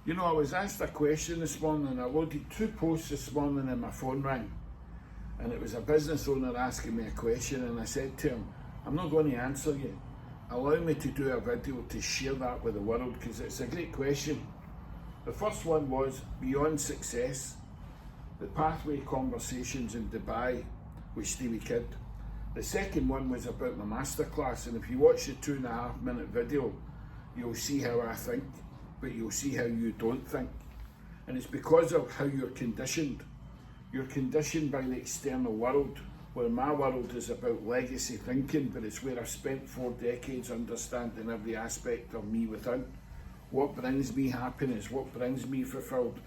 You know, I was asked a question this morning and I loaded 2 posts this morning and my phone rang. And it was a business owner asking me a question and I said to him, I'm not going to answer you. Allow me to do a video to share that with the world because it's a great question. The first one was Beyond Success, the Pathway Conversations in Dubai with Stevie Kidd. The second one was about my masterclass, and if you watch the 2.5 minute video, you'll see how I think, but you'll see how you don't think. And it's because of how you're conditioned. You're conditioned by the external world, where my world is about legacy thinking, but it's where I've spent 4 decades understanding every aspect of me within. What brings me happiness? What brings me fulfilled?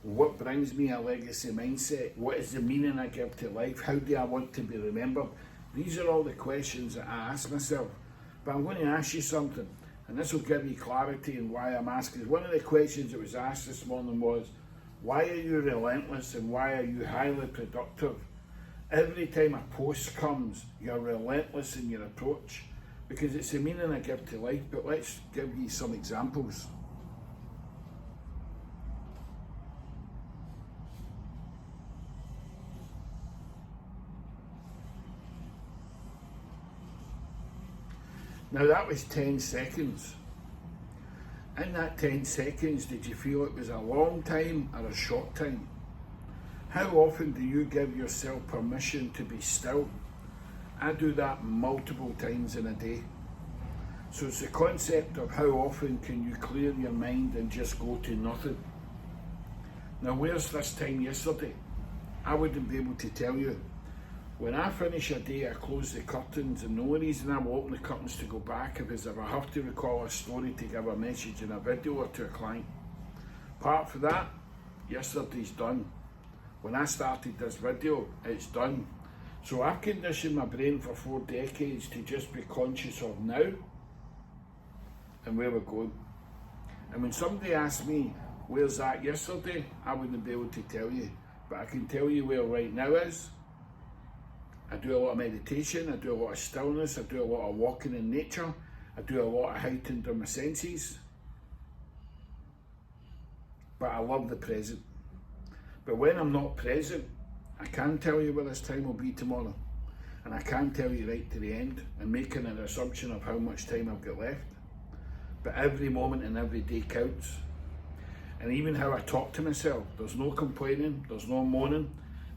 What brings me a legacy mindset? What is the meaning I give to life? How do I want to be remembered? These are all the questions that I ask myself. But I'm going to ask you something, and this will give you clarity in why I'm asking. One of the questions that was asked this morning was, why are you relentless and why are you highly productive? Every time a post comes, you're relentless in your approach because it's the meaning I give to life. But let's give you some examples. Now that was 10 seconds. In that 10 seconds, did you feel it was a long time or a short time? How often do you give yourself permission to be still? I do that multiple times in a day. So it's the concept of how often can you clear your mind and just go to nothing. Now where's this time yesterday? I wouldn't be able to tell you. When I finish a day, I close the curtains, and the only reason I will open the curtains to go back is if I have to recall a story to give a message in a video or to a client. Apart from that, yesterday's done. When I started this video, it's done. So I've conditioned my brain for 4 decades to just be conscious of now and where we're going. And when somebody asks me, where's that yesterday? I wouldn't be able to tell you, but I can tell you where right now is. I do a lot of meditation, I do a lot of stillness, I do a lot of walking in nature, I do a lot of heightened on my senses. But I love the present. But when I'm not present, I can't tell you where this time will be tomorrow. And I can't tell you right to the end and making an assumption of how much time I've got left. But every moment and every day counts. And even how I talk to myself, there's no complaining, there's no moaning.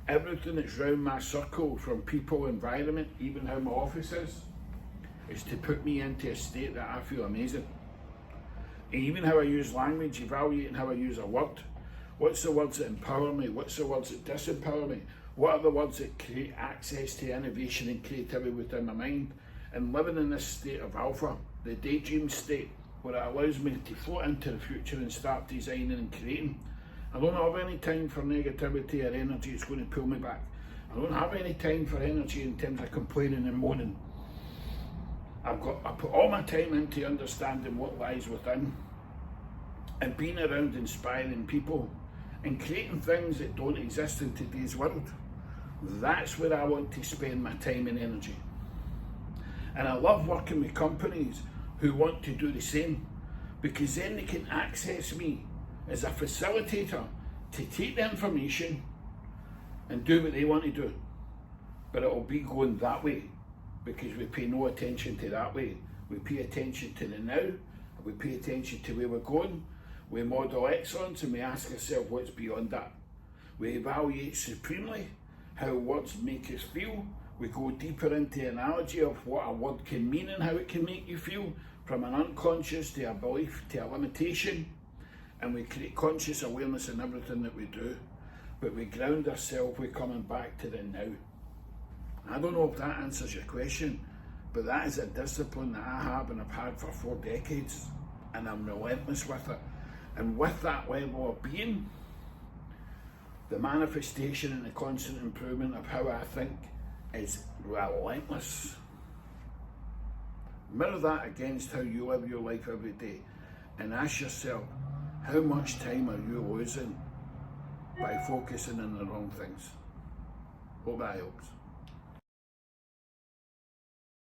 Everything that's round my circle, from people, environment, even how my office is to put me into a state that I feel amazing. And even how I use language, evaluating how I use a word. What's the words that empower me? What's the words that disempower me? What are the words that create access to innovation and creativity within my mind? And living in this state of alpha, the daydream state, where it allows me to float into the future and start designing and creating. I don't have any time for negativity or energy that's going to pull me back. I don't have any time for energy in terms of complaining and moaning. I put all my time into understanding what lies within and being around inspiring people and creating things that don't exist in today's world. That's where I want to spend my time and energy. And I love working with companies who want to do the same, because then they can access me as a facilitator to take the information and do what they want to do. But it will be going that way, because we pay no attention to that way. We pay attention to the now, and we pay attention to where we're going. We model excellence and we ask ourselves what's beyond that. We evaluate supremely how words make us feel. We go deeper into the analogy of what a word can mean and how it can make you feel, from an unconscious to a belief to a limitation. And we create conscious awareness in everything that we do, but we ground ourselves, we're coming back to the now. I don't know if that answers your question, but that is a discipline that I have and I've had for 4 decades, and I'm relentless with it. And with that level of being, the manifestation and the constant improvement of how I think is relentless. Mirror that against how you live your life every day and ask yourself, how much time are you losing by focusing on the wrong things? Hope that helps.